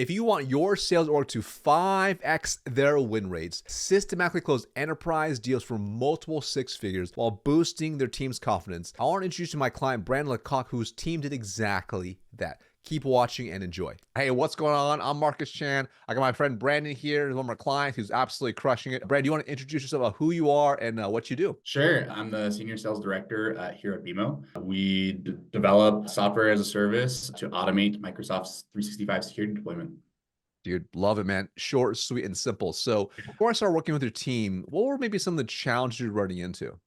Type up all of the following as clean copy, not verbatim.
If you want your sales org to 5x their win rates, systematically close enterprise deals for multiple six figures while boosting their team's confidence, I want to introduce you to my client, Brandon Lecoq, whose team did exactly that. Keep watching and enjoy. Hey, what's going on? I'm Marcus Chan. I got my friend Brandon here, one of my clients who's absolutely crushing it. Brandon, do you want to introduce yourself about who you are and what you do? Sure. I'm the senior sales director here at BMO. We develop software as a service to automate Microsoft's 365 security deployment. Dude, love it, man. Short, sweet, and simple. So before I start working with your team, what were maybe some of the challenges you're running into?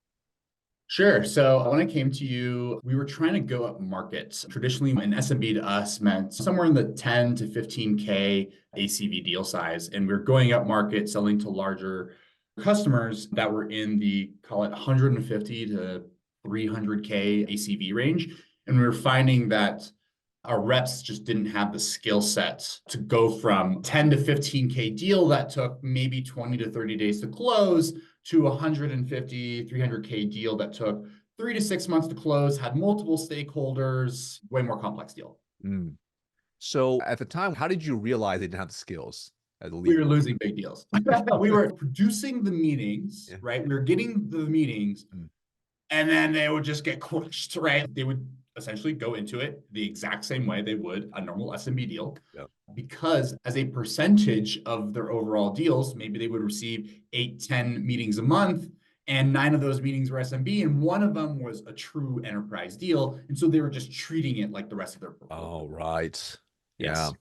Sure. So when I came to you, we were trying to go up market. Traditionally, an SMB to us meant somewhere in the 10 to 15K ACV deal size. And we're going up market, selling to larger customers that were in the, call it 150 to 300K ACV range. And we were finding that our reps just didn't have the skill set to go from 10 to 15K deal that took maybe 20 to 30 days to close to 150, 300K deal that took 3 to 6 months to close, had multiple stakeholders, way more complex deal. Mm. So at the time, how did you realize they didn't have the skills as a We leader? were losing big deals. We were producing the meetings, Yeah. right? We were getting the meetings, Mm. and then they would just get crushed, right? They would essentially go into it the exact same way they would a normal SMB deal. Yeah. Because as a percentage of their overall deals, maybe they would receive 8, 10 meetings a month, and 9 of those meetings were SMB, and one of them was a true enterprise deal. And so they were just treating it like the rest of their portfolio. Oh, right. Yeah. Yes.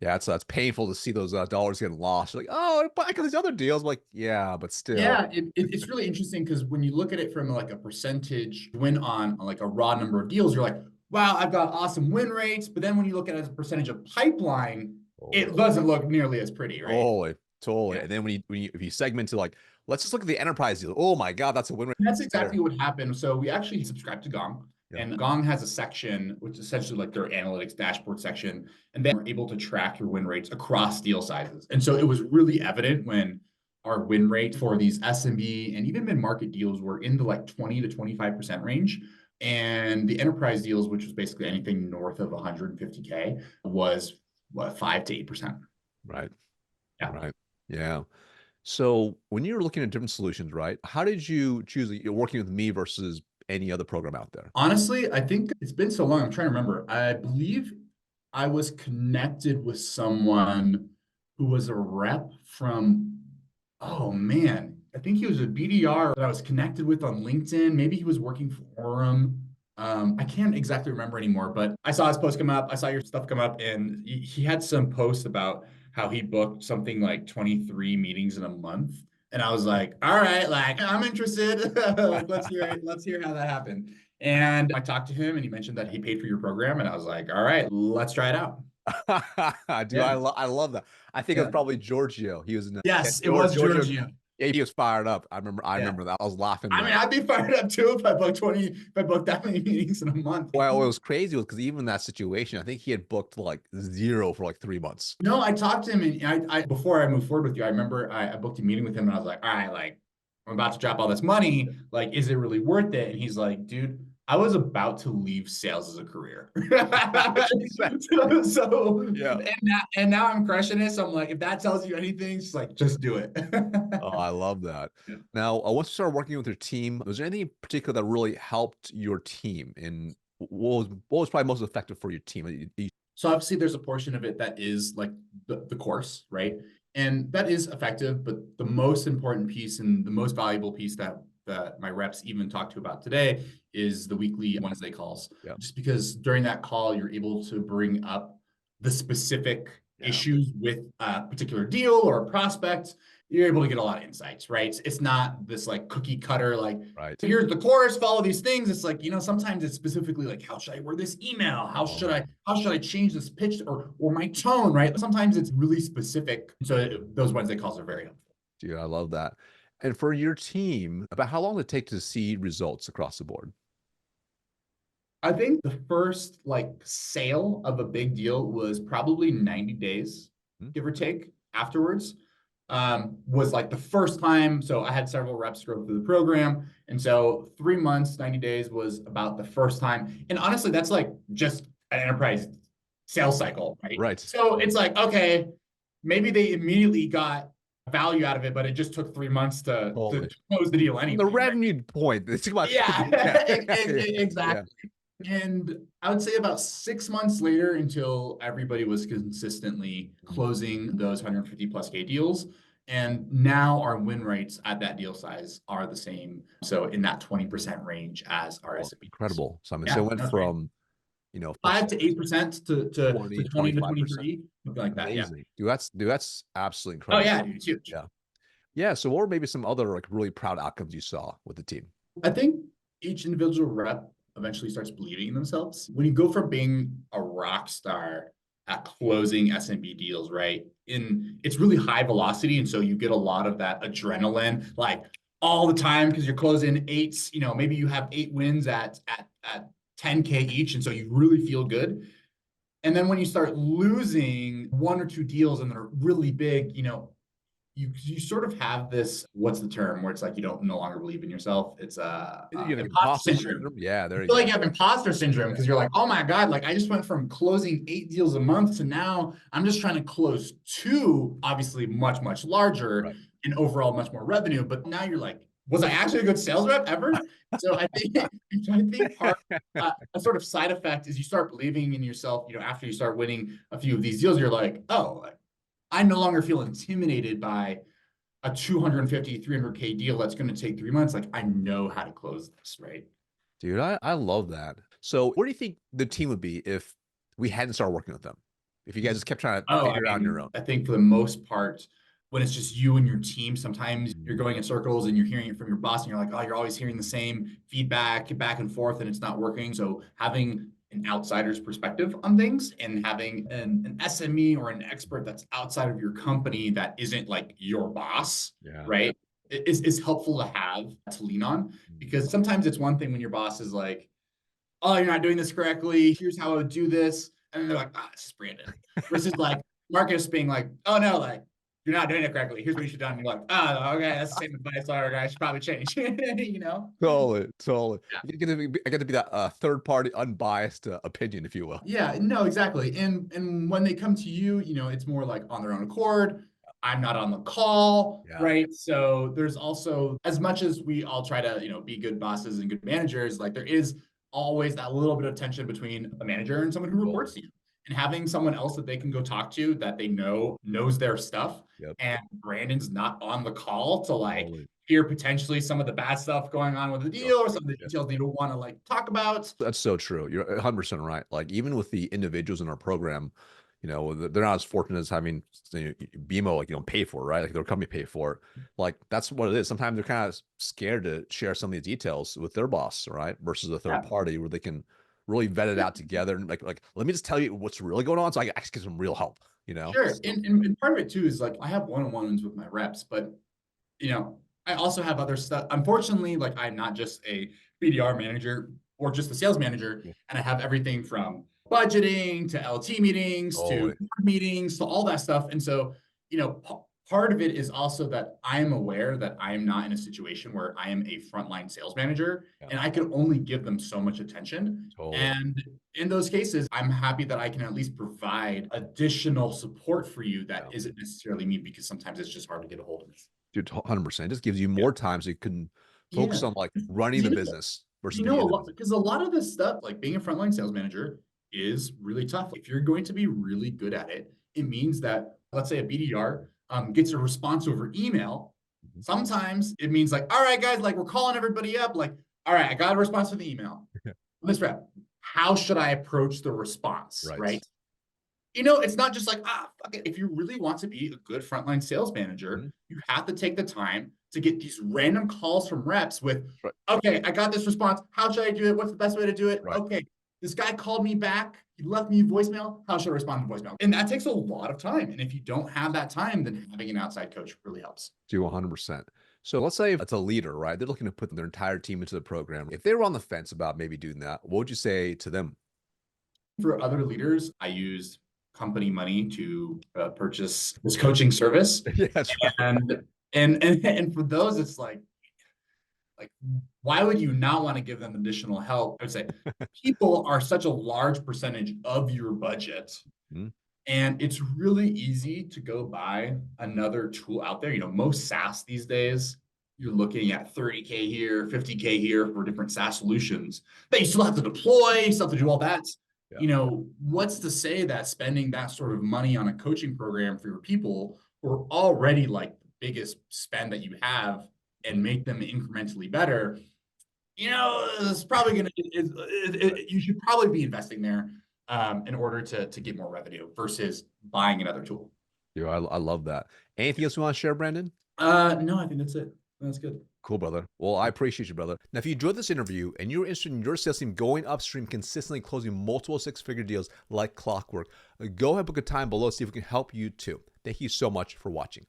Yeah, that's painful to see those dollars getting lost. You're like, oh, but I got these other deals. I'm like, yeah, but still. Yeah, it's really interesting because when you look at it from like a percentage win on like a raw number of deals, you're like, wow, I've got awesome win rates. But then when you look at it as a percentage of pipeline, Oh, it doesn't look nearly as pretty, right? totally, totally. Yeah. And then if you segment to like, let's just look at the enterprise deal. Oh my God, that's a win rate And that's there. exactly what happened. So we actually subscribed to Gong, Yeah. and Gong has a section, which is essentially like their analytics dashboard section, and they are able to track your win rates across deal sizes. And so it was really evident when our win rate for these SMB and even mid-market deals were in the like 20 to 25% range. And the enterprise deals, which was basically anything north of 150K, was what, 5 to 8%. Right. Yeah. Right. Yeah. So when you were looking at different solutions, right? How did you choose you're working with me versus any other program out there? Honestly, I think it's been so long. I'm trying to remember. I believe I was connected with someone who was a rep from, oh man, I think he was a BDR that I was connected with on LinkedIn. Maybe he was working for him. I can't exactly remember anymore, but I saw his post come up. I saw your stuff come up, and he had some posts about how he booked something like 23 meetings in a month. And I was like, all right, like I'm interested. Let's hear it. Let's hear how that happened. And I talked to him and he mentioned that he paid for your program. And I was like, all right, let's try it out. Dude, Yeah. I love that. I think it was Yeah. probably Giorgio. He was in yeah, Yes, it was Giorgio. Giorgio. Yeah, he was fired up. I Yeah. remember that. I was laughing I mean, like, I'd be fired up too if I booked that many meetings in a month. well, what was crazy was because even in that situation, I think he had booked like zero for like 3 months. No, I talked to him and I before I moved forward with you, I remember I booked a meeting with him and I was like, all right, like I'm about to drop all this money. Like, is it really worth it? And he's like, dude, I was about to leave sales as a career. so Yeah. and now I'm crushing it. So I'm like, if that tells you anything, just like just do it. Oh, I love that. Yeah. Now, once you started working with your team, was there anything in particular that really helped your team? And what was probably most effective for your team? So obviously there's a portion of it that is like the course, right? And that is effective, but the most important piece and the most valuable piece that my reps even talk to about today is the weekly Wednesday calls. Yeah. Just because during that call, you're able to bring up the specific Yeah. issues with a particular deal or a prospect. You're able to get a lot of insights, right? It's not this like cookie cutter, like Right. here's the course, follow these things. It's like, sometimes it's specifically like, how should I word this email? How should I change this pitch or my tone, right? Sometimes it's really specific. So those Wednesday calls are very helpful. Dude, I love that. And for your team, about how long did it take to see results across the board? I think the first like sale of a big deal was probably 90 days, Hmm? give or take afterwards. Was like the first time. So I had several reps go through the program. And so 3 months, 90 days was about the first time. And honestly, that's like just an enterprise sales cycle, right? Right. So it's like, okay, maybe they immediately got value out of it, but it just took 3 months to Totally. close the deal From the anyway, right? revenue point, it's about Yeah, yeah, yeah, exactly. And I would say about 6 months later, until everybody was consistently closing those 150 plus K deals. And now our win rates at that deal size are the same. So in that 20% range as our oh, S&P deals. incredible. So I mean, so Yeah, it went that's great. from, let's 5 say to 8% to 20, 20 to 25%. 23, something like that. Yeah. Amazing. Dude, that's absolutely Oh incredible. yeah, dude, it's huge. Yeah. Yeah. So what were maybe some other like really proud outcomes you saw with the team? I think each individual rep eventually starts believing in themselves. When you go from being a rock star at closing SMB deals, right? It's really high velocity. And so you get a lot of that adrenaline, like all the time, because you're closing eights, maybe you have 8 wins at 10K each. And so you really feel good. And then when you start losing 1 or 2 deals and they're really big, you sort of have this, what's the term where it's like you don't no longer believe in yourself. It's You know, imposter imposter syndrome. syndrome. Yeah, You there you feel like go. you have imposter syndrome Yeah. because you're like, oh my God, like I just went from closing 8 deals a month to now I'm just trying to close 2, obviously much, much larger Right. and overall much more revenue. But now you're like, was I actually a good sales rep ever? So I think part a sort of side effect is you start believing in yourself, after you start winning a few of these deals, you're like, oh, I no longer feel intimidated by a 250, 300K deal that's going to take 3 months. Like I know how to close this, right? Dude, I love that. So where do you think the team would be if we hadn't started working with them? If you guys just kept trying to Oh, I figure it out on your mean, own? I think for the most part, when it's just you and your team, sometimes you're Mm, going in circles and you're hearing it from your boss and you're like, oh, you're always hearing the same feedback back and forth and it's not working. So having an outsider's perspective on things and having an SME or an expert that's outside of your company that isn't like your boss, yeah. right? Is helpful to have to lean on Mm. because sometimes it's one thing when your boss is like, oh, you're not doing this correctly. Here's how I would do this. And then they're like, ah, this is Brandon. Versus like Marcus being like, oh no, like you're not doing it correctly. Here's what you should have done. And you're like, oh, okay, that's the same advice. All right, I should probably change. Totally, totally. Yeah. I get to be that third party, unbiased opinion, if you will. Yeah, no, exactly. And when they come to you, it's more like on their own accord. I'm not on the call, Yeah. right? So there's also, as much as we all try to, be good bosses and good managers, like there is always that little bit of tension between a manager and someone who Totally. reports to you. And having someone else that they can go talk to that they know knows their stuff. Yep. And Brandon's not on the call to like Totally. hear potentially some of the bad stuff going on with the Yep. deal or some of the Yep. details they don't want to like talk about. That's so true. You're 100% right. Like even with the individuals in our program, they're not as fortunate as having BMO, like pay for it, right? Like their company pay for it. Like that's what it is. Sometimes they're kind of scared to share some of these details with their boss, right? Versus a third Yeah. party where they can really vet it out together and like let me just tell you what's really going on, so I can actually get some real help. Sure. So, And part of it too is like I have one-on-ones with my reps, but I also have other stuff. Unfortunately, like I'm not just a BDR manager or just a sales manager, yeah, and I have everything from budgeting to LT meetings to totally, board meetings to all that stuff. And so, part of it is also that I am aware that I am not in a situation where I am a frontline sales manager yeah, and I can only give them so much attention. totally. And in those cases, I'm happy that I can at least provide additional support for you that Yeah. isn't necessarily me because sometimes it's just hard to get a hold of me. Dude, 100%. It just gives you Yeah. more time so you can Yeah. focus on like 'Cause running the business versus the a lot individual. because a lot of this stuff, like being a frontline sales manager, is really tough. If you're going to be really good at it, it means that let's say a BDR gets a response over email. Mhm. Sometimes it means like, all right, guys, like we're calling everybody up. Like, all right, I got a response to the email. This rep, how should I approach the response? Right. Right. It's not just like, fuck it. If you really want to be a good frontline sales manager, Mhm. you have to take the time to get these random calls from reps with, Right. okay, I got this response. How should I do it? What's the best way to do it? Right. Okay, this guy called me back. He left me a voicemail. How should I respond to voicemail? And that takes a lot of time. And if you don't have that time, then having an outside coach really helps. Do 100%. So let's say if it's a leader, right? They're looking to put their entire team into the program. If they were on the fence about maybe doing that, what would you say to them? For other leaders, I used company money to purchase this coaching service. Yeah, that's right. And and for those, it's like Like, why would you not want to give them additional help? I would say people are such a large percentage of your budget. Mm, And it's really easy to go buy another tool out there. Most SaaS these days, you're looking at 30K here, 50K here for different SaaS solutions that you still have to deploy, you still have to do all that. yeah. What's to say that spending that sort of money on a coaching program for your people who are already like the biggest spend that you have and make them incrementally better, it's probably going to, you should probably be investing there in order to get more revenue versus buying another tool. Yo, I love that. Anything else you want to share, Brandon? No, I think that's it. That's good. Cool, brother. Well, I appreciate you, brother. Now, if you enjoyed this interview and you're interested in your sales team going upstream, consistently closing multiple six-figure deals like clockwork, go ahead and book a time below, see if we can help you too. Thank you so much for watching.